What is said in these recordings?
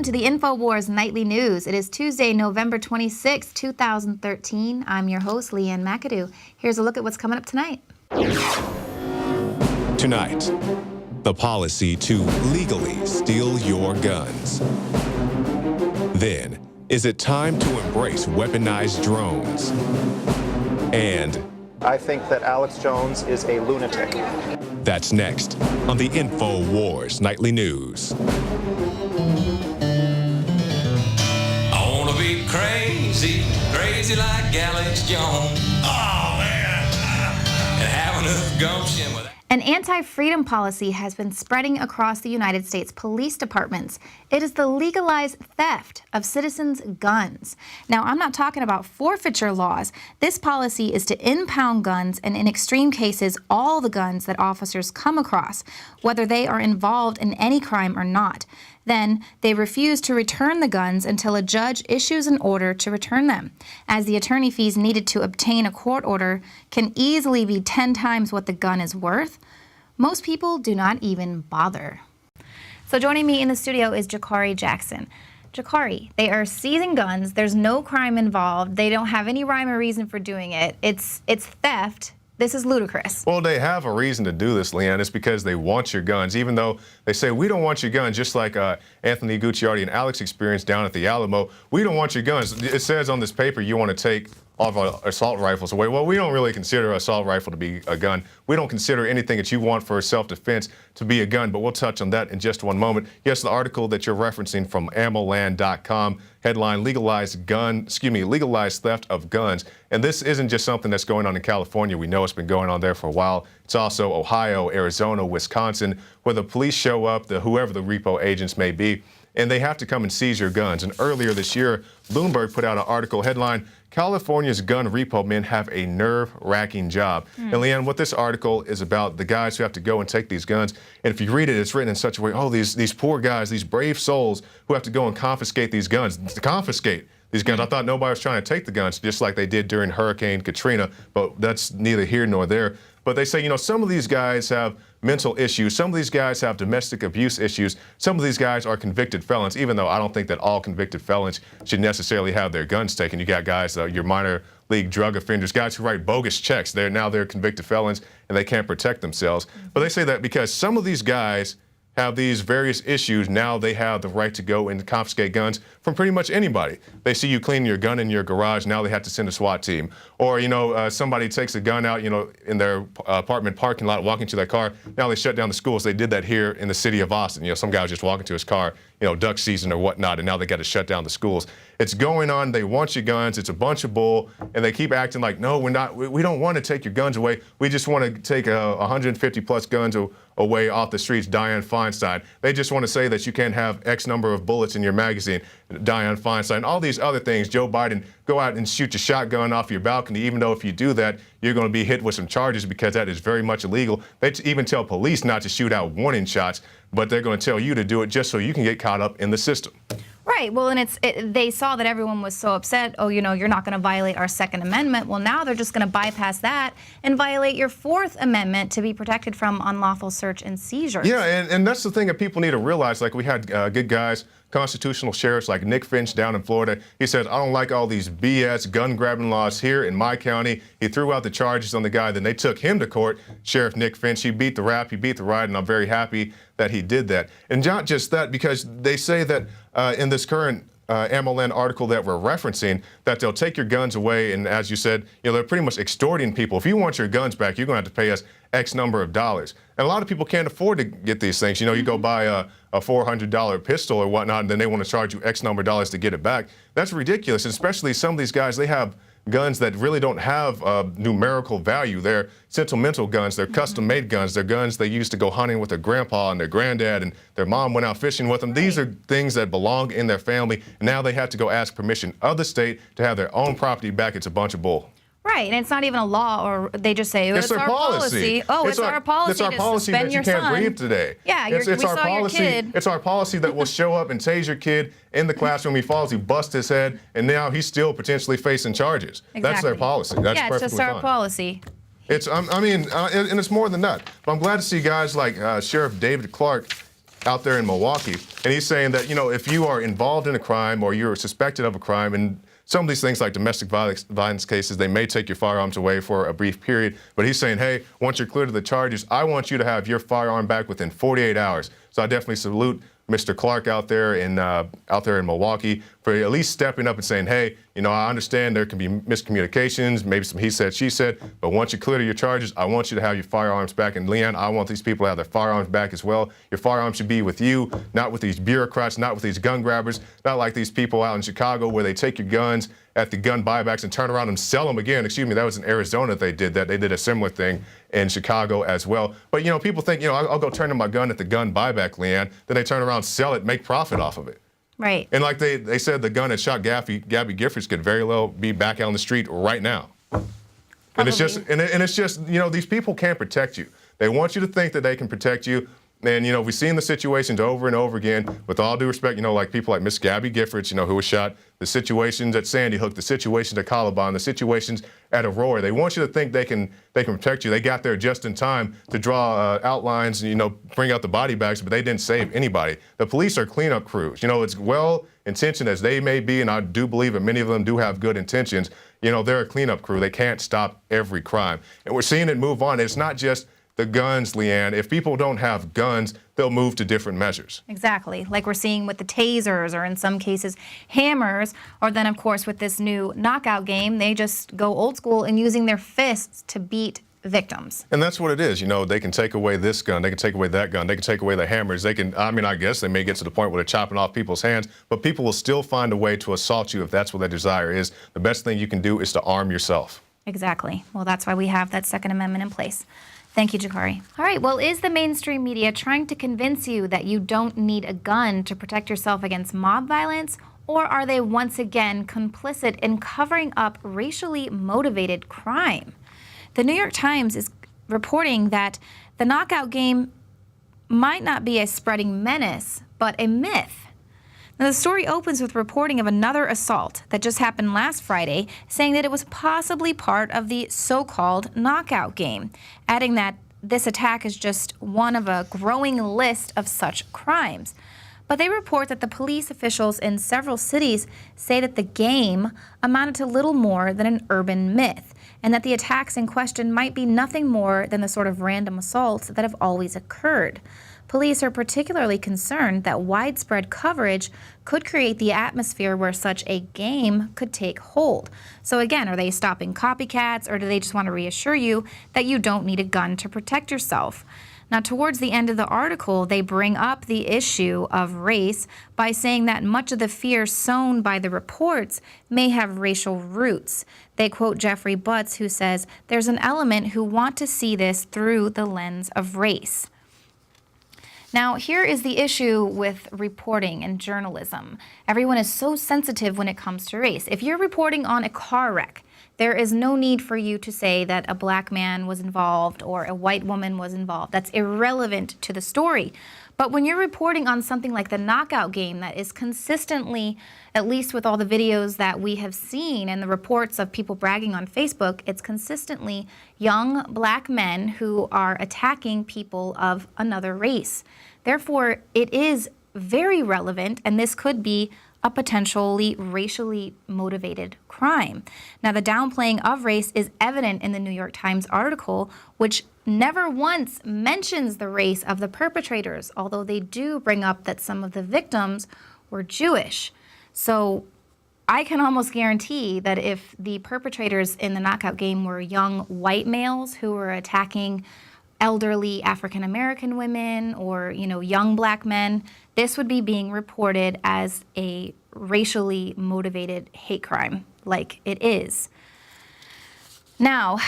to the Infowars Nightly News. It is Tuesday, November 26, 2013. I'm your host, Leanne McAdoo. Here's a look at what's coming up tonight. Tonight, the policy to legally steal your guns. Then, is it time to embrace weaponized drones? And I think that Alex Jones is a lunatic. That's next on the Infowars Nightly News. I wanna be crazy, crazy like Alex Jones. Oh man, and have enough gumption with. An anti-freedom policy has been spreading across the United States police departments. It is the legalized theft of citizens' guns. Now, I'm not talking about forfeiture laws. This policy is to impound guns and, in extreme cases, all the guns that officers come across, whether they are involved in any crime or not. Then they refuse to return the guns until a judge issues an order to return them, as the attorney fees needed to obtain a court order can easily be 10 times what the gun is worth. Most people do not even bother. So joining me in the studio is Jakari Jackson. Jakari, they are seizing guns. There's no crime involved. They don't have any rhyme or reason for doing it. It's theft. This is ludicrous. Well, they have a reason to do this, Leanne. It's because they want your guns, even though they say, we don't want your guns, just like Anthony Gucciardi and Alex experienced down at the Alamo. We don't want your guns. It says on this paper you want to take all of our assault rifles away. Well, we don't really consider an assault rifle to be a gun. We don't consider anything that you want for self-defense to be a gun, but we'll touch on that in just one moment. Yes, the article that you're referencing from ammoland.com, headline, legalized theft of guns. And this isn't just something that's going on in California. We know it's been going on there for a while. It's also Ohio, Arizona, Wisconsin, where the police show up, whoever the repo agents may be, and they have to come and seize your guns. And earlier this year, Bloomberg put out an article headline, California's gun repo men have a nerve-wracking job. And Leanne, what this article is about, the guys who have to go and take these guns, and if you read it, it's written in such a way, oh, these poor guys, these brave souls who have to go and confiscate these guns. Confiscate these guns. I thought nobody was trying to take the guns, just like they did during Hurricane Katrina, but that's neither here nor there. But they say, you know, some of these guys have mental issues. Some of these guys have domestic abuse issues. Some of these guys are convicted felons, even though I don't think that all convicted felons should necessarily have their guns taken. You got guys, your minor league drug offenders, guys who write bogus checks. They're convicted felons and they can't protect themselves. But they say that because some of these guys have these various issues, now they have the right to go and confiscate guns from pretty much anybody. They see you cleaning your gun in your garage, now they have to send a SWAT team. Or, you know, somebody takes a gun out, you know, in their apartment parking lot, walking to their car, now they shut down the schools. They did that here in the city of Austin. You know, some guy was just walking to his car, you know, duck season or whatnot, and now they got to shut down the schools. It's going on, they want your guns, it's a bunch of bull, and they keep acting like, no, we don't want to take your guns away. We just want to take 150 plus guns away off the streets, Dianne Feinstein. They just want to say that you can't have X number of bullets in your magazine, Dianne Feinstein, all these other things. Joe Biden, go out and shoot your shotgun off your balcony, even though if you do that, you're going to be hit with some charges because that is very much illegal. They even tell police not to shoot out warning shots, but they're going to tell you to do it just so you can get caught up in the system. Right. Well, and they saw that everyone was so upset, oh, you know, you're not going to violate our Second Amendment. Well, now they're just going to bypass that and violate your Fourth Amendment to be protected from unlawful search and seizures. Yeah, and that's the thing that people need to realize. Like, we had good guys, constitutional sheriffs like Nick Finch down in Florida. He says, I don't like all these BS gun-grabbing laws here in my county. He threw out the charges on the guy. Then they took him to court, Sheriff Nick Finch. He beat the rap, he beat the ride, and I'm very happy that he did that. And not just that, because they say that in this current AmmoLand article that we're referencing, that they'll take your guns away, and as you said, you know, they're pretty much extorting people. If you want your guns back, you're going to have to pay us X number of dollars. And a lot of people can't afford to get these things. You know, you go buy a $400 pistol or whatnot, and then they want to charge you X number of dollars to get it back. That's ridiculous, and especially some of these guys, they have guns that really don't have numerical value. They're sentimental guns. They're custom-made guns. They're guns they used to go hunting with their grandpa and their granddad, and their mom went out fishing with them. These are things that belong in their family, and now they have to go ask permission of the state to have their own property back. It's a bunch of bull. Right, and it's not even a law, or they just say, oh, it's our policy. Oh, it's our policy. It's our policy that you can't breathe today. Yeah, it's our policy. Your kid. It's our policy that will show up and tase your kid in the classroom. He falls, he busts his head, and now he's still potentially facing charges. Exactly. That's their policy. That's yeah, it's just our fine. policy. It's, I mean, and it's more than that. But I'm glad to see guys like Sheriff David Clark out there in Milwaukee, and he's saying that, you know, if you are involved in a crime or you're suspected of a crime, and some of these things like domestic violence cases, they may take your firearms away for a brief period, but he's saying, hey, once you're cleared of the charges, I want you to have your firearm back within 48 hours. So I definitely salute Mr. Clark out there in Milwaukee for at least stepping up and saying, hey, you know, I understand there can be miscommunications, maybe some he said, she said, but once you clear your charges, I want you to have your firearms back. And Leon, I want these people to have their firearms back as well. Your firearms should be with you, not with these bureaucrats, not with these gun grabbers, not like these people out in Chicago where they take your guns at the gun buybacks and turn around and sell them again. Excuse me, that was in Arizona that they did that. They did a similar thing in Chicago as well. But, you know, people think, you know, I'll go turn in my gun at the gun buyback, Leanne. Then they turn around, sell it, make profit off of it. Right. And like they said, the gun that shot Gabby Giffords could very well be back out on the street right now. And it's just, you know, these people can't protect you. They want you to think that they can protect you. And, you know, we've seen the situations over and over again, with all due respect, you know, like people like Miss Gabby Giffords, you know, who was shot, the situations at Sandy Hook, the situations at Columbine, the situations at Aurora. They want you to think they can protect you. They got there just in time to draw outlines and, you know, bring out the body bags, but they didn't save anybody. The police are cleanup crews. You know, it's well-intentioned as they may be, and I do believe that many of them do have good intentions. You know, they're a cleanup crew. They can't stop every crime. And we're seeing it move on. It's not just the guns, Leanne. If people don't have guns, they'll move to different measures. Exactly, like we're seeing with the tasers, or in some cases hammers, or then of course with this new knockout game, they just go old school and using their fists to beat victims. And that's what it is. You know, they can take away this gun, they can take away that gun, they can take away the hammers, they can, I mean, I guess they may get to the point where they're chopping off people's hands, but people will still find a way to assault you if that's what their desire is. The best thing you can do is to arm yourself. Exactly. Well, that's why we have that Second Amendment in place. Thank you, Jakari. All right, well, is the mainstream media trying to convince you that you don't need a gun to protect yourself against mob violence, or are they once again complicit in covering up racially motivated crime? The New York Times is reporting that the knockout game might not be a spreading menace, but a myth. Now, the story opens with reporting of another assault that just happened last Friday, saying that it was possibly part of the so-called knockout game, adding that this attack is just one of a growing list of such crimes. But they report that the police officials in several cities say that the game amounted to little more than an urban myth, and that the attacks in question might be nothing more than the sort of random assaults that have always occurred. Police are particularly concerned that widespread coverage could create the atmosphere where such a game could take hold. So again, are they stopping copycats, or do they just want to reassure you that you don't need a gun to protect yourself? Now, towards the end of the article, they bring up the issue of race by saying that much of the fear sown by the reports may have racial roots. They quote Jeffrey Butts, who says, "There's an element who want to see this through the lens of race." Now, here is the issue with reporting and journalism. Everyone is so sensitive when it comes to race. If you're reporting on a car wreck, there is no need for you to say that a black man was involved or a white woman was involved. That's irrelevant to the story. But when you're reporting on something like the knockout game that is consistently, at least with all the videos that we have seen and the reports of people bragging on Facebook, it's consistently young black men who are attacking people of another race. Therefore, it is very relevant, and this could be a potentially racially motivated crime. Now, the downplaying of race is evident in the New York Times article, which never once mentions the race of the perpetrators, although they do bring up that some of the victims were Jewish. So I can almost guarantee that if the perpetrators in the knockout game were young white males who were attacking elderly African-American women or, you know, young black men, this would be being reported as a racially motivated hate crime, like it is. Now,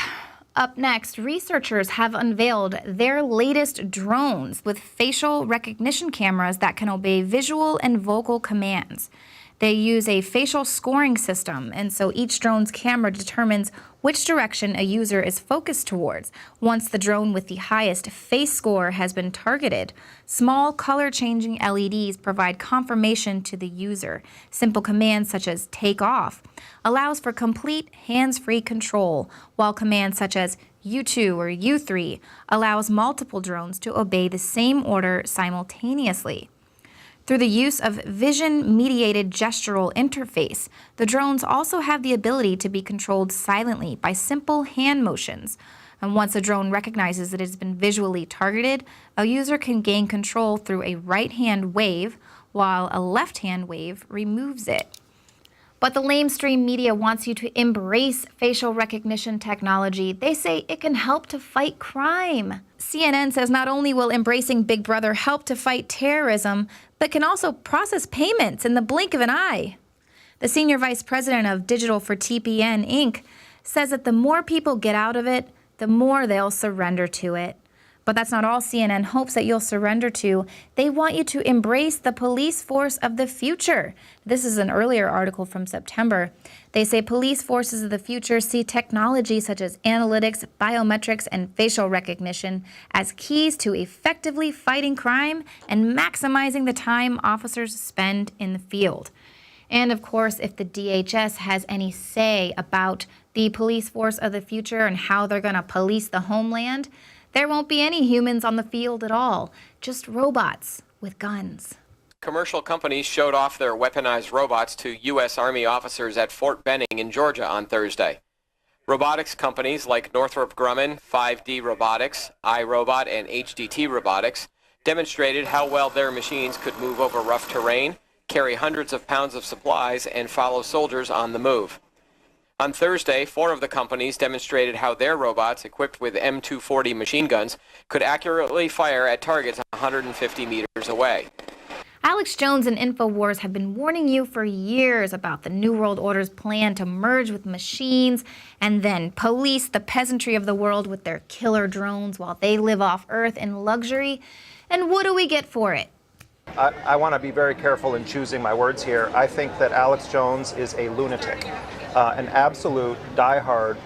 up next, researchers have unveiled their latest drones with facial recognition cameras that can obey visual and vocal commands. They use a facial scoring system, and so each drone's camera determines which direction a user is focused towards. Once the drone with the highest face score has been targeted, small color-changing LEDs provide confirmation to the user. Simple commands such as take off allows for complete hands-free control, while commands such as U2 or U3 allows multiple drones to obey the same order simultaneously. Through the use of vision-mediated gestural interface, the drones also have the ability to be controlled silently by simple hand motions. And once a drone recognizes that it has been visually targeted, a user can gain control through a right-hand wave, while a left-hand wave removes it. But the mainstream media wants you to embrace facial recognition technology. They say it can help to fight crime. CNN says not only will embracing Big Brother help to fight terrorism, but can also process payments in the blink of an eye. The senior vice president of Digital for TPN Inc. says that the more people get out of it, the more they'll surrender to it. But that's not all CNN hopes that you'll surrender to. They want you to embrace the police force of the future. This is an earlier article from September. They say police forces of the future see technology such as analytics, biometrics, and facial recognition as keys to effectively fighting crime and maximizing the time officers spend in the field. And of course, if the DHS has any say about the police force of the future and how they're going to police the homeland, there won't be any humans on the field at all, just robots with guns. Commercial companies showed off their weaponized robots to U.S. Army officers at Fort Benning in Georgia on Thursday. Robotics companies like Northrop Grumman, 5D Robotics, iRobot, and HDT Robotics demonstrated how well their machines could move over rough terrain, carry hundreds of pounds of supplies, and follow soldiers on the move. On Thursday, 4 of the companies demonstrated how their robots, equipped with M240 machine guns, could accurately fire at targets 150 meters away. Alex Jones and Infowars have been warning you for years about the New World Order's plan to merge with machines and then police the peasantry of the world with their killer drones while they live off Earth in luxury. And what do we get for it? I want to be very careful in choosing my words here. I think that Alex Jones is a lunatic, an absolute diehard,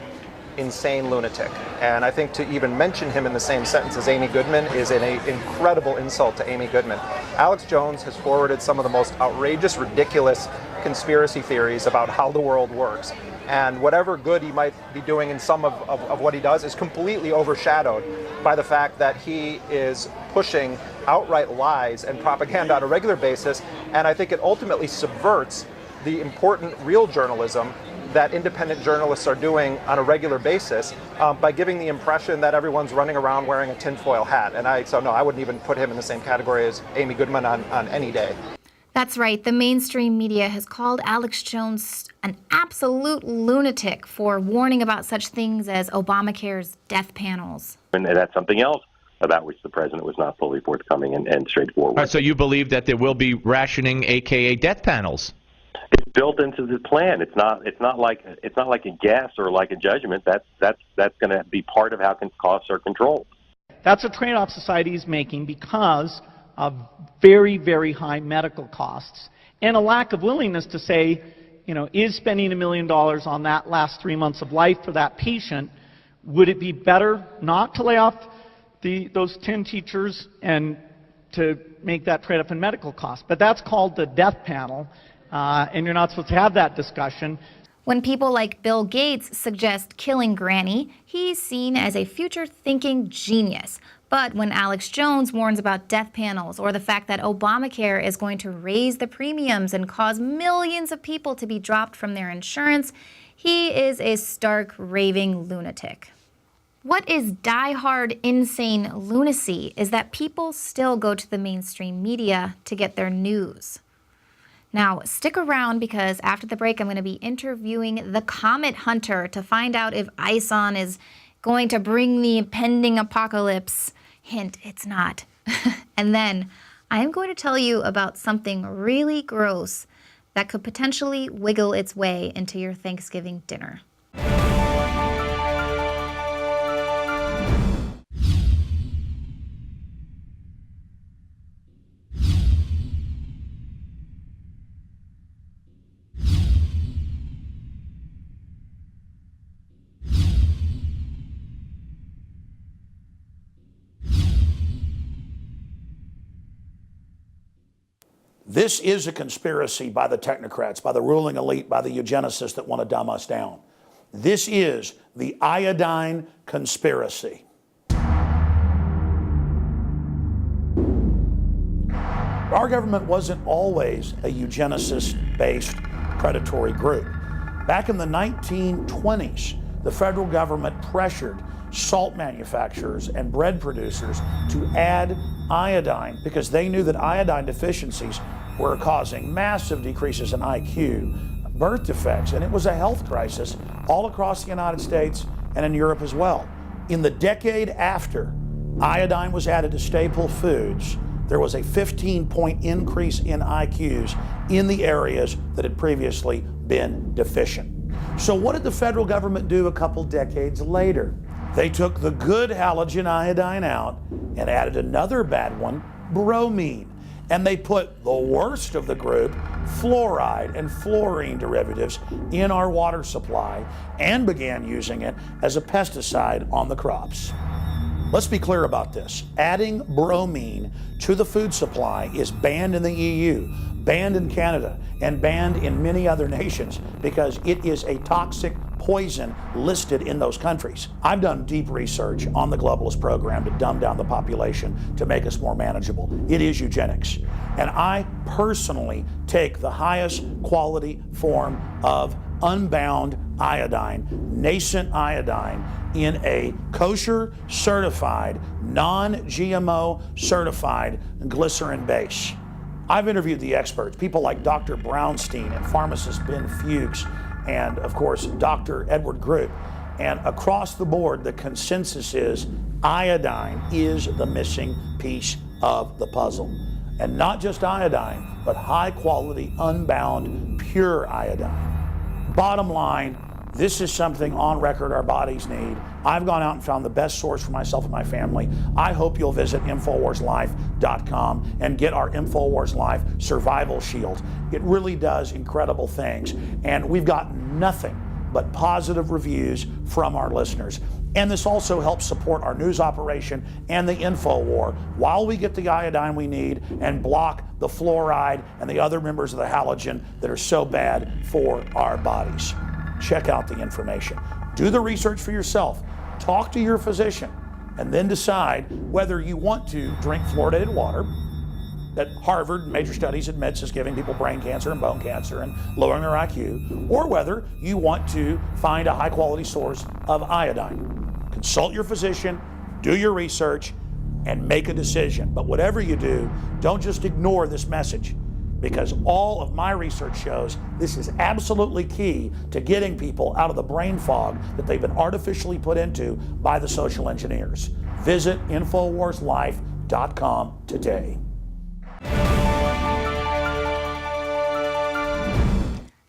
insane lunatic. And I think to even mention him in the same sentence as Amy Goodman is an incredible insult to Amy Goodman. Alex Jones has forwarded some of the most outrageous, ridiculous conspiracy theories about how the world works. And whatever good he might be doing in some of what he does is completely overshadowed by the fact that he is pushing outright lies and propaganda on a regular basis. And I think it ultimately subverts the important real journalism that independent journalists are doing on a regular basis by giving the impression that everyone's running around wearing a tinfoil hat. And so no, I wouldn't even put him in the same category as Amy Goodman on any day. That's right. The mainstream media has called Alex Jones an absolute lunatic for warning about such things as Obamacare's death panels. And that's something else about which the president was not fully forthcoming and straightforward. All right, so you believe that there will be rationing, aka death panels? It's built into the plan. It's not like a guess or like a judgment. That's going to be part of how costs are controlled. That's a trade-off society is making because of very, very high medical costs and a lack of willingness to say, is spending $1 million on that last 3 months of life for that patient, would it be better not to lay off those 10 teachers and to make that trade-off in medical costs? But that's called the death panel, and you're not supposed to have that discussion. When people like Bill Gates suggest killing Granny, he's seen as a future-thinking genius. But when Alex Jones warns about death panels or the fact that Obamacare is going to raise the premiums and cause millions of people to be dropped from their insurance, he is a stark, raving lunatic. What is diehard, insane lunacy is that people still go to the mainstream media to get their news. Now, stick around because after the break, I'm going to be interviewing the Comet Hunter to find out if ISON is going to bring the impending apocalypse. Hint, it's not. And then I'm going to tell you about something really gross that could potentially wiggle its way into your Thanksgiving dinner. This is a conspiracy by the technocrats, by the ruling elite, by the eugenicists that want to dumb us down. This is the iodine conspiracy. Our government wasn't always a eugenicist-based predatory group. Back in the 1920s, the federal government pressured salt manufacturers and bread producers to add iodine because they knew that iodine deficiencies were causing massive decreases in IQ, birth defects, and it was a health crisis all across the United States and in Europe as well. In the decade after iodine was added to staple foods, there was a 15-point increase in IQs in the areas that had previously been deficient. So what did the federal government do a couple decades later? They took the good halogen iodine out and added another bad one, bromine. And they put the worst of the group, fluoride and fluorine derivatives, in our water supply and began using it as a pesticide on the crops. Let's be clear about this. Adding bromine to the food supply is banned in the EU, banned in Canada, and banned in many other nations because it is a toxic poison listed in those countries. I've done deep research on the globalist program to dumb down the population to make us more manageable. It is eugenics. And I personally take the highest quality form of unbound iodine, nascent iodine, in a kosher certified, non-GMO certified glycerin base. I've interviewed the experts, people like Dr. Brownstein and pharmacist Ben Fuchs, and of course, Dr. Edward Groot. And across the board, the consensus is iodine is the missing piece of the puzzle. And not just iodine, but high quality, unbound, pure iodine. Bottom line, this is something on record our bodies need. I've gone out and found the best source for myself and my family. I hope you'll visit InfoWarsLife.com and get our InfoWars Life Survival Shield. It really does incredible things. And we've got nothing but positive reviews from our listeners. And this also helps support our news operation and the info war while we get the iodine we need and block the fluoride and the other members of the halogen that are so bad for our bodies. Check out the information. Do the research for yourself. Talk to your physician and then decide whether you want to drink fluoridated water that Harvard, major studies admits, is giving people brain cancer and bone cancer and lowering their IQ, or whether you want to find a high quality source of iodine. Consult your physician, do your research, and make a decision. But whatever you do, don't just ignore this message, because all of my research shows this is absolutely key to getting people out of the brain fog that they've been artificially put into by the social engineers. Visit InfoWarsLife.com today.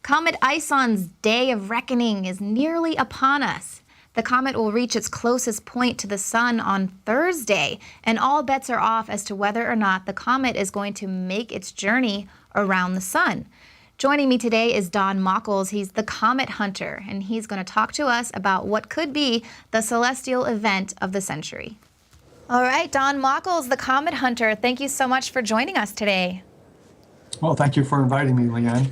Comet Ison's day of reckoning is nearly upon us. The comet will reach its closest point to the sun on Thursday, and all bets are off as to whether or not the comet is going to make its journey around the sun. Joining me today is Don Macholz. He's the comet hunter, and he's going to talk to us about what could be the celestial event of the century. All right, Don Macholz, the comet hunter, thank you so much for joining us today. Well, thank you for inviting me, Leanne.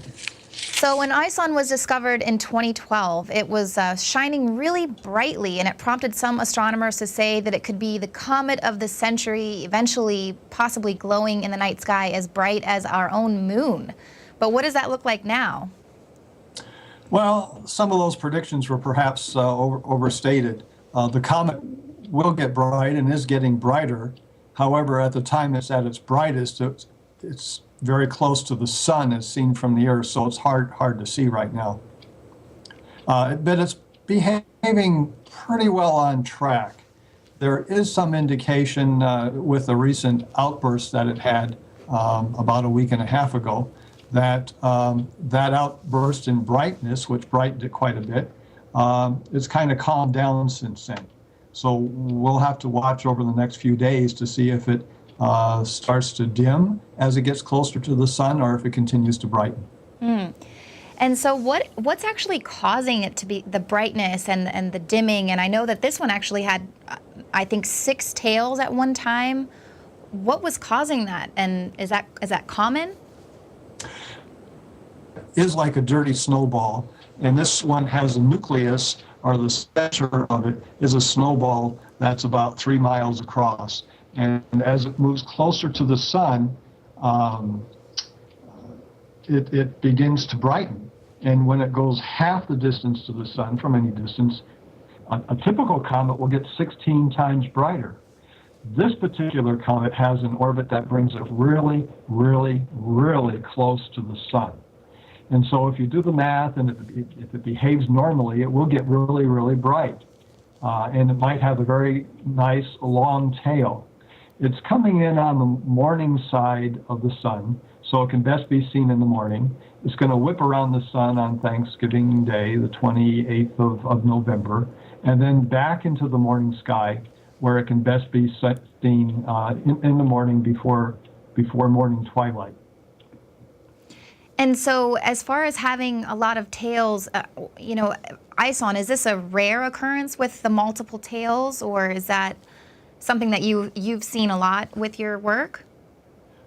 So when Ison was discovered in 2012, it was shining really brightly, and it prompted some astronomers to say that it could be the comet of the century, eventually possibly glowing in the night sky as bright as our own moon. But what does that look like now? Well, some of those predictions were perhaps overstated. The comet will get bright and is getting brighter. However, at the time it's at its brightest, it's very close to the sun as seen from the Earth, so it's hard to see right now. But it's behaving pretty well on track. There is some indication with the recent outburst that it had about a week and a half ago that that outburst in brightness, which brightened it quite a bit, it's kind of calmed down since then. So we'll have to watch over the next few days to see if it starts to dim as it gets closer to the sun, or if it continues to brighten. And so what's actually causing it to be the brightness and the dimming? And I know that this one actually had, I think, 6 tails at one time. What was causing that? And is that common? is like a dirty snowball, and this one has a nucleus, or the center of it is a snowball that's about 3 miles across. And as it moves closer to the sun, it begins to brighten. And when it goes half the distance to the sun from any distance, a typical comet will get 16 times brighter. This particular comet has an orbit that brings it really, really, really close to the sun. And so if you do the math and if it behaves normally, it will get really, really bright. And it might have a very nice long tail. It's coming in on the morning side of the sun, so it can best be seen in the morning. It's going to whip around the sun on Thanksgiving Day, the 28th of November, and then back into the morning sky, where it can best be seen in the morning before morning twilight. And so as far as having a lot of tails, ISON, is this a rare occurrence with the multiple tails, or is that something that you've seen a lot with your work?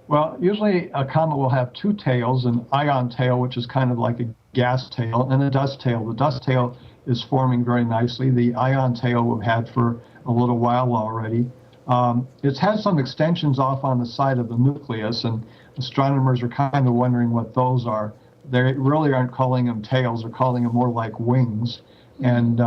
Well, usually a comet will have two tails, an ion tail, which is kind of like a gas tail, and a dust tail. The dust tail is forming very nicely. The ion tail we've had for a little while already. It's had some extensions off on the side of the nucleus, and astronomers are kind of wondering what those are. They really aren't calling them tails, they're calling them more like wings. And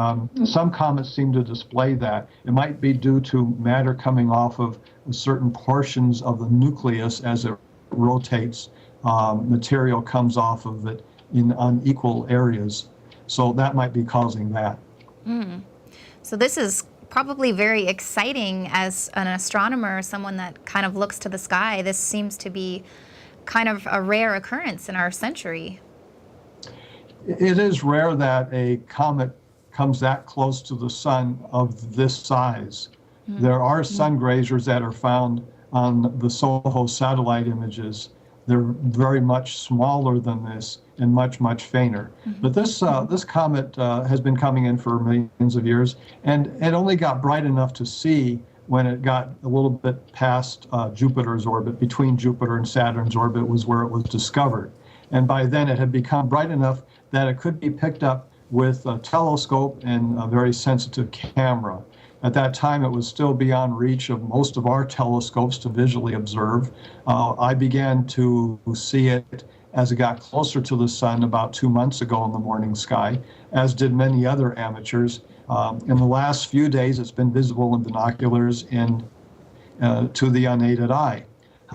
some comets seem to display that. It might be due to matter coming off of certain portions of the nucleus as it rotates. Material comes off of it in unequal areas. So that might be causing that. So this is probably very exciting as an astronomer, someone that kind of looks to the sky. This seems to be kind of a rare occurrence in our century. It is rare that a comet comes that close to the sun of this size. There are sun grazers that are found on the SOHO satellite images. They're very much smaller than this and much, much fainter. But this comet has been coming in for millions of years, and it only got bright enough to see when it got a little bit past Jupiter's orbit. Between Jupiter and Saturn's orbit was where it was discovered. And by then it had become bright enough that it could be picked up with a telescope and a very sensitive camera. At that time, it was still beyond reach of most of our telescopes to visually observe. I began to see it as it got closer to the sun about 2 months ago in the morning sky, as did many other amateurs. In the last few days, it's been visible in binoculars and to the unaided eye.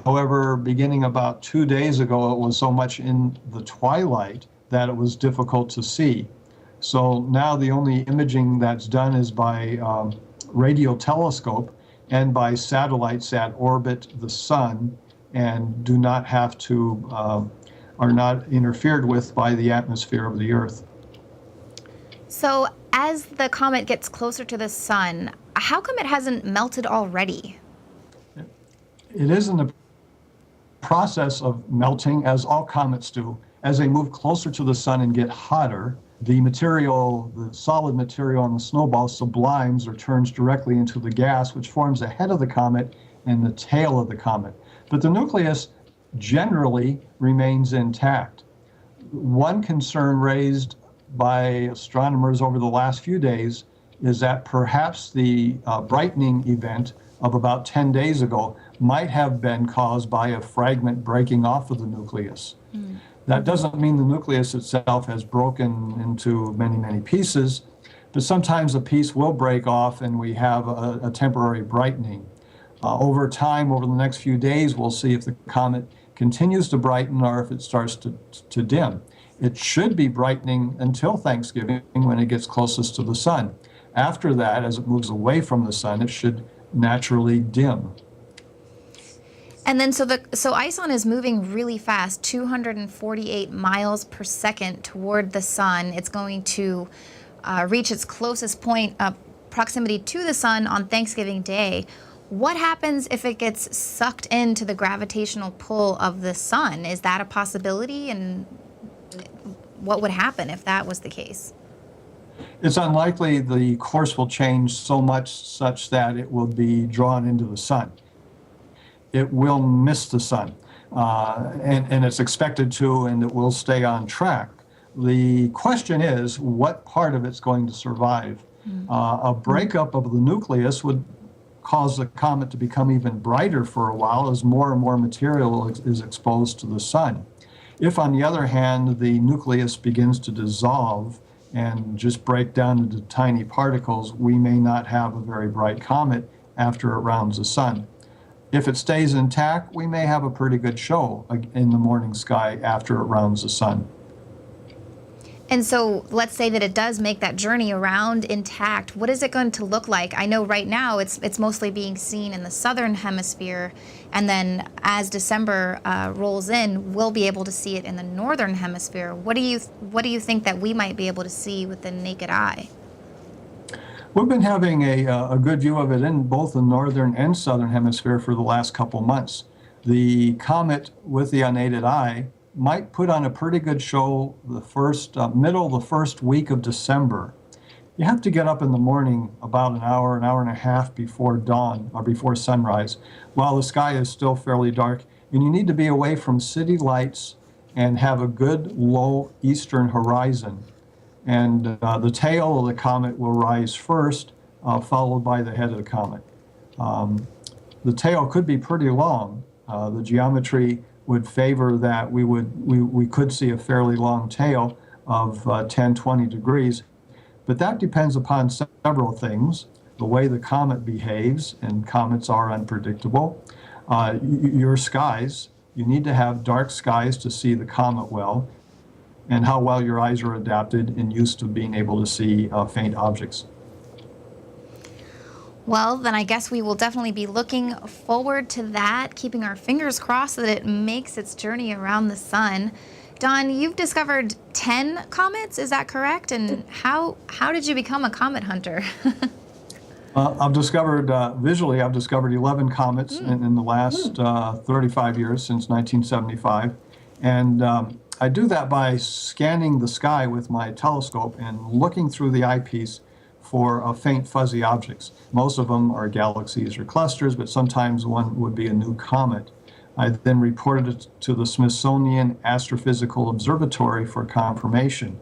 However, beginning about 2 days ago, it was so much in the twilight that it was difficult to see. So now the only imaging that's done is by radio telescope and by satellites that orbit the sun and do not have to, are not interfered with by the atmosphere of the Earth. So as the comet gets closer to the sun, how come it hasn't melted already? It is in the process of melting, as all comets do. As they move closer to the sun and get hotter, the material, the solid material on the snowball sublimes or turns directly into the gas, which forms the head of the comet and the tail of the comet. But the nucleus generally remains intact. One concern raised by astronomers over the last few days is that perhaps the brightening event of about 10 days ago might have been caused by a fragment breaking off of the nucleus. That doesn't mean the nucleus itself has broken into many, many pieces, but sometimes a piece will break off and we have a temporary brightening. Over time, over the next few days, we'll see if the comet continues to brighten or if it starts to dim. It should be brightening until Thanksgiving when it gets closest to the sun. After that, as it moves away from the sun, it should naturally dim. And then so ISON is moving really fast, 248 miles per second toward the sun. It's going to reach its closest point of proximity to the sun on Thanksgiving Day. What happens if it gets sucked into the gravitational pull of the sun? Is that a possibility? And what would happen if that was the case? It's unlikely the course will change so much such that it will be drawn into the sun. It will miss the sun. and it's expected to, and it will stay on track. The question is, what part of it's going to survive? A breakup of the nucleus would cause the comet to become even brighter for a while as more and more material is exposed to the sun. If, on the other hand, the nucleus begins to dissolve and just break down into tiny particles, we may not have a very bright comet after it rounds the sun. If it stays intact, we may have a pretty good show in the morning sky after it rounds the sun. And so let's say that it does make that journey around intact. What is it going to look like? I know right now it's mostly being seen in the southern hemisphere, and then as December rolls in, we'll be able to see it in the northern hemisphere. What do you think that we might be able to see with the naked eye? We've been having a good view of it in both the northern and southern hemisphere for the last couple months. The comet with the unaided eye might put on a pretty good show the middle of the first week of December. You have to get up in the morning about an hour and a half before dawn or before sunrise while the sky is still fairly dark, and you need to be away from city lights and have a good low eastern horizon. And the tail of the comet will rise first, followed by the head of the comet. The tail could be pretty long. The geometry would favor that we could see a fairly long tail of 10, 20 degrees. But that depends upon several things: the way the comet behaves, and comets are unpredictable. Your skies, you need to have dark skies to see the comet well, and how well your eyes are adapted and used to being able to see faint objects. Well, then I guess we will definitely be looking forward to that, keeping our fingers crossed that it makes its journey around the sun. Don, you've discovered 10 comets, is that correct? And how did you become a comet hunter? I've discovered, visually, I've discovered 11 comets in the last 35 years, since 1975. And I do that by scanning the sky with my telescope and looking through the eyepiece for faint fuzzy objects. Most of them are galaxies or clusters, but sometimes one would be a new comet. I then reported it to the Smithsonian Astrophysical Observatory for confirmation.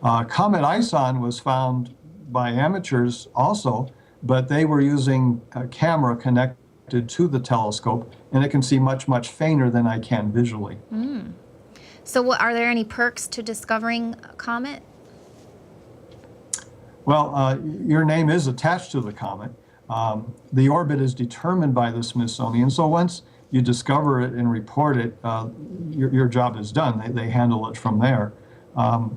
Comet ISON was found by amateurs also, but they were using a camera connected to the telescope, and it can see much, much fainter than I can visually. So are there any perks to discovering a comet? Well, your name is attached to the comet. The orbit is determined by the Smithsonian, so once you discover it and report it, your job is done. They handle it from there. I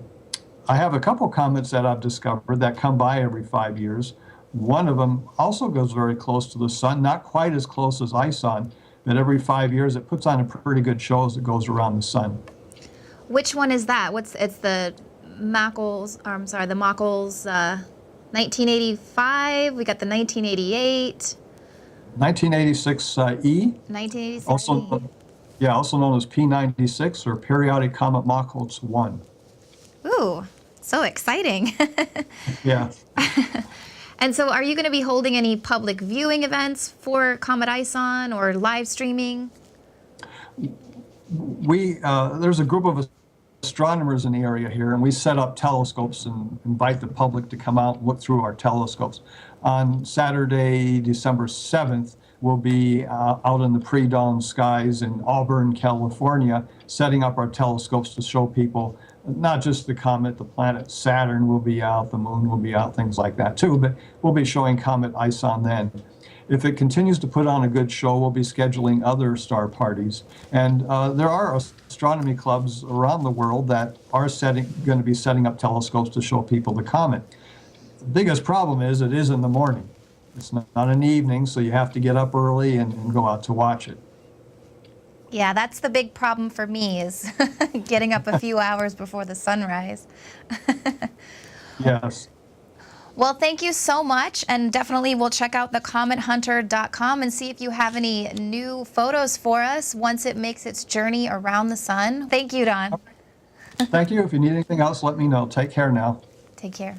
have a couple comets that I've discovered that come by every 5 years. One of them also goes very close to the sun, not quite as close as ISON, but every 5 years it puts on a pretty good show as it goes around the sun. Which one is that? It's the Macholz, the Macholz 1985. We got the 1988. 1986E. 1986. Also known as P96 or Periodic Comet Macholz 1. Ooh, so exciting. Yeah. And so are you going to be holding any public viewing events for Comet ISON or live streaming? There's a group of astronomers in the area here, and we set up telescopes and invite the public to come out and look through our telescopes. On Saturday, December 7th, we'll be out in the pre-dawn skies in Auburn, California, setting up our telescopes to show people not just the comet, the planet Saturn will be out, the moon will be out, things like that too, but we'll be showing Comet ISON then. If it continues to put on a good show, we'll be scheduling other star parties. And there are astronomy clubs around the world that are going to be setting up telescopes to show people the comet. The biggest problem is it is in the morning. It's not an evening, so you have to get up early and go out to watch it. Yeah, that's the big problem for me, is getting up a few hours before the sunrise. Yes. Well, thank you so much, and definitely we'll check out thecomethunter.com and see if you have any new photos for us once it makes its journey around the sun. Thank you, Don. Thank you. If you need anything else, let me know. Take care now. Take care.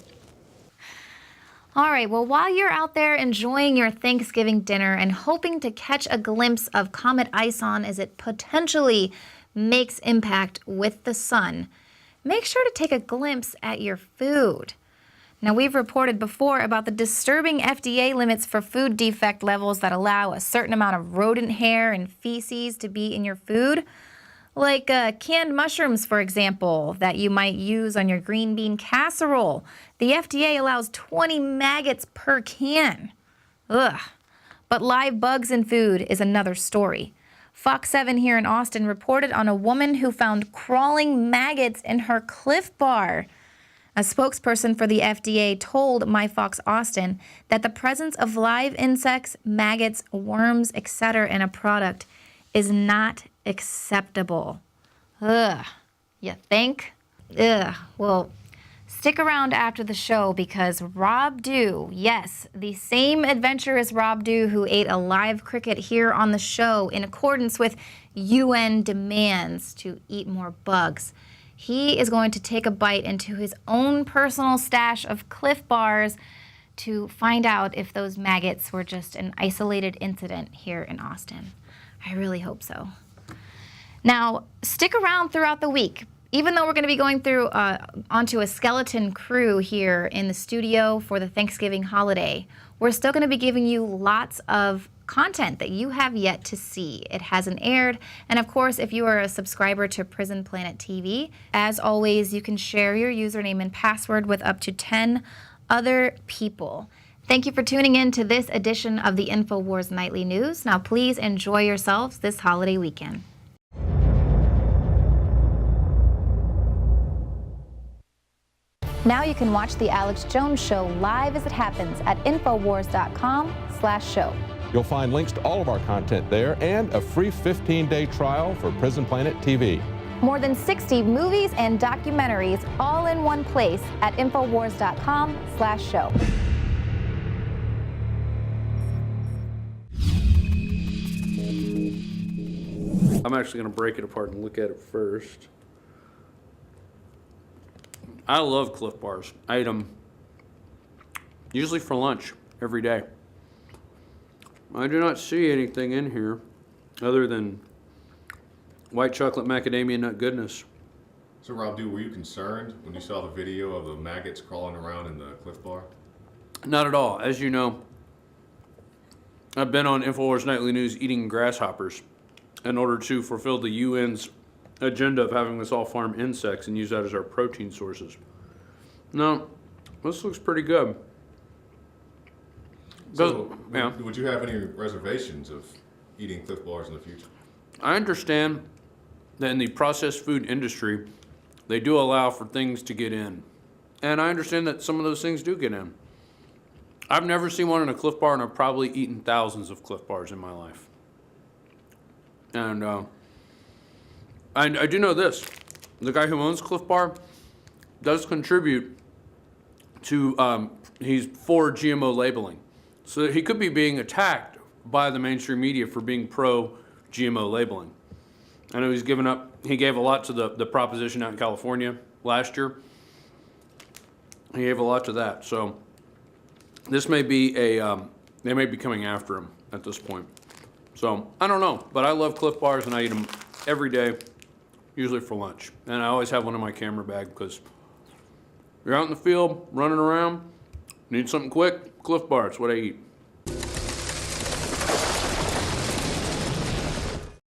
All right, well, while you're out there enjoying your Thanksgiving dinner and hoping to catch a glimpse of Comet Ison as it potentially makes impact with the sun, make sure to take a glimpse at your food. Now, we've reported before about the disturbing FDA limits for food defect levels that allow a certain amount of rodent hair and feces to be in your food. Like canned mushrooms, for example, that you might use on your green bean casserole. The FDA allows 20 maggots per can. Ugh. But live bugs in food is another story. Fox 7 here in Austin reported on a woman who found crawling maggots in her Cliff Bar. A spokesperson for the FDA told MyFox Austin that the presence of live insects, maggots, worms, etc. in a product is not acceptable. Ugh. You think? Ugh. Well, stick around after the show because Rob Dew, yes, the same adventurous Rob Dew who ate a live cricket here on the show in accordance with UN demands to eat more bugs. He is going to take a bite into his own personal stash of Cliff Bars to find out if those maggots were just an isolated incident here in Austin. I really hope so. Now, stick around throughout the week. Even though we're going to be going through onto a skeleton crew here in the studio for the Thanksgiving holiday, we're still going to be giving you lots of content that you have yet to see. It hasn't aired. And of course, if you are a subscriber to Prison Planet TV, as always, you can share your username and password with up to 10 other people. Thank you for tuning in to this edition of the Infowars Nightly News. Now, please enjoy yourselves this holiday weekend. Now you can watch The Alex Jones Show live as it happens at Infowars.com/show. You'll find links to all of our content there and a free 15-day trial for Prison Planet TV. More than 60 movies and documentaries all in one place at Infowars.com/show. I'm actually going to break it apart and look at it first. I love Cliff Bars. I eat them usually for lunch every day. I do not see anything in here other than white chocolate macadamia nut goodness. So Rob Dew, were you concerned when you saw the video of the maggots crawling around in the Cliff Bar? Not at all. As you know, I've been on Infowars Nightly News eating grasshoppers in order to fulfill the UN's agenda of having us all farm insects and use that as our protein sources. No, this looks pretty good. So, yeah. Would you have any reservations of eating Cliff Bars in the future? I understand that in the processed food industry, they do allow for things to get in. And I understand that some of those things do get in. I've never seen one in a Cliff Bar, and I've probably eaten thousands of Cliff Bars in my life. And I do know this. The guy who owns Cliff Bar does contribute to, he's for GMO labeling. So he could be being attacked by the mainstream media for being pro-GMO labeling. I know he gave a lot to the proposition out in California last year. He gave a lot to that. So this may be they may be coming after him at this point. So I don't know, but I love Cliff Bars and I eat them every day, usually for lunch. And I always have one in my camera bag because you're out in the field, running around, need something quick, Cliff Bar, it's what I eat.